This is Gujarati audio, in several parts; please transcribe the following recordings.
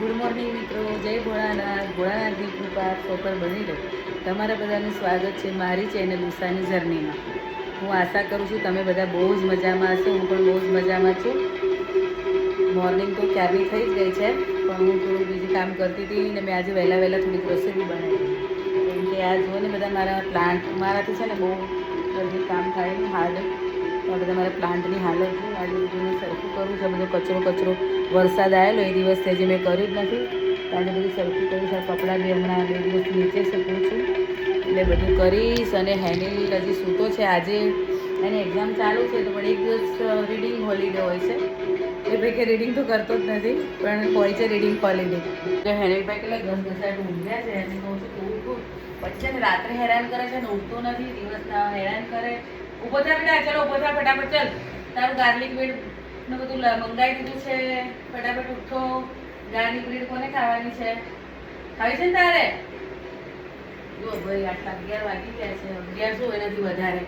ગુડ મોર્નિંગ મિત્રો, જય ભોળાનાથ. ભોળાનાથની કૃપા સૌ પર બની રહે. તમારા બધાનું સ્વાગત છે મારી ચેનલ ઉષાની જર્નીમાં. હું આશા કરું છું તમે બધા બહુ જ મજામાં હશો. હું પણ બહુ જ મજામાં છું. મોર્નિંગ તો ક્યારની થઈ જ ગઈ છે, પણ હું થોડું બીજું કામ કરતી હતી ને મેં આજે વહેલા થોડીક રસોઈ બનાવી. કેમ કે આ જુઓ ને બધા મારા પ્લાન્ટ, મારાથી છે ને બહુ જલ્દી કામ થાય ને હાર્ડ. તો બધા મારા પ્લાન્ટની હાલત છે. આજે બધું સરખું કરું છું. બધો કચરો વરસાદ આવેલો એ દિવસ જે મેં કર્યું જ નથી. તો આજે બધું સરખું કરું છું. કપડાં બી હમણાં 2 દિવસ નીચે શકું છું, એટલે બધું કરીશ. અને હેનિલ હજી સૂતો છે. આજે એની એક્ઝામ ચાલુ છે, તો પણ એક દિવસ રીડિંગ હોલિડે હોય છે. એ ભાઈ કે રીડિંગ તો કરતો જ નથી, પણ હોય છે રીડિંગ હોલિડે. એટલે હેનિલભાઈ કેટલા 10 ઊંઘ્યા છે. એને કહું છું કે ઉઠું. પછી છે ને રાત્રે હેરાન કરે છે ને ઉઠતો નથી, દિવસના હેરાન કરે. ઊભો થા બેટા, ચલો ઊભો થા ફટાફટ. ચાલ, તારું ગાર્લિક બ્રેડ ને બધું મંગાવી દીધું છે. ફટાફટ ઉઠો. ગાર્લિક બ્રેડ કોને ખાવાની છે? ખાવી છે ને તારે? જો ભાઈ આટલા 11 વાગી ગયા છે. 11 શું એનાથી વધારે,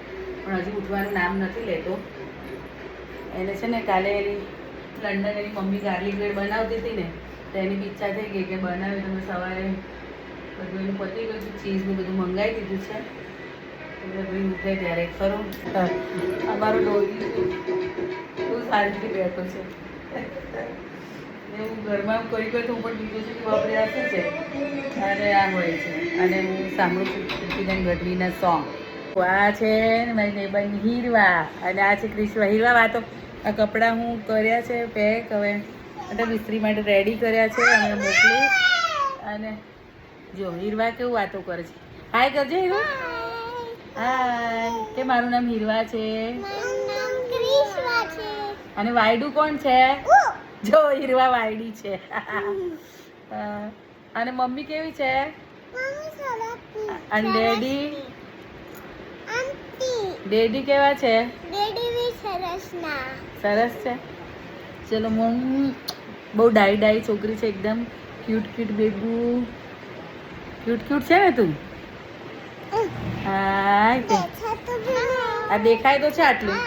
પણ હજી ઉઠવાનું નામ નથી લેતો. એને છે ને કાલે એની લંડન એની મમ્મી ગાર્લિક બ્રેડ બનાવતી હતી ને, તો એની બી ઈચ્છા થઈ ગઈ કે બનાવે. તમે સવારે બધું એનું પતી ગયું છે, ચીઝનું બધું મંગાવી દીધું છે. એટલે ભાઈ ઉઠે ત્યારે ખરું. અમારો ડોગી બહુ શાંતિ બેઠો છે. હું ઘરમાં કોઈ તો હું પણ બીજું છું કે બાપરે આ શું છે, અને આ હોય છે. અને હું સાંભળું છું કીર્તિદાન ગઢવીના સોંગ. આ છે મારી નેબરની હીરવા, અને આ છે ક્રિશ્વા. હીરવા વાતો આ કપડાં હું કર્યા છે પેક, હવે એટલે ઇસ્ત્રી માટે રેડી કર્યા છે અને મોકલું. અને જો હીરવા કેવું વાતો કરે છે. હાય કરજે હીરવા. હાય કે મારું નામ હીરવા છે. અને વાયડુ કોણ છે? જો હીરવા વાયડી છે. અને મમ્મી કેવી છે? અને ડેડી કેવા છે? સરસ છે. ચલો બહુ ડાઈ છોકરી છે, એકદમ ક્યુટ બેબુ. ક્યુટ છે ને તું? હા, આ દેખાય તો છે આટલું.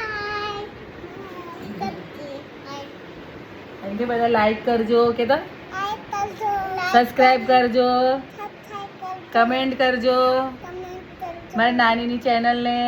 એમ કે બધા લાઈક કરજો, કે તો સબસ્ક્રાઇબ કરજો, કમેન્ટ કરજો મારી નાનીની ચેનલને.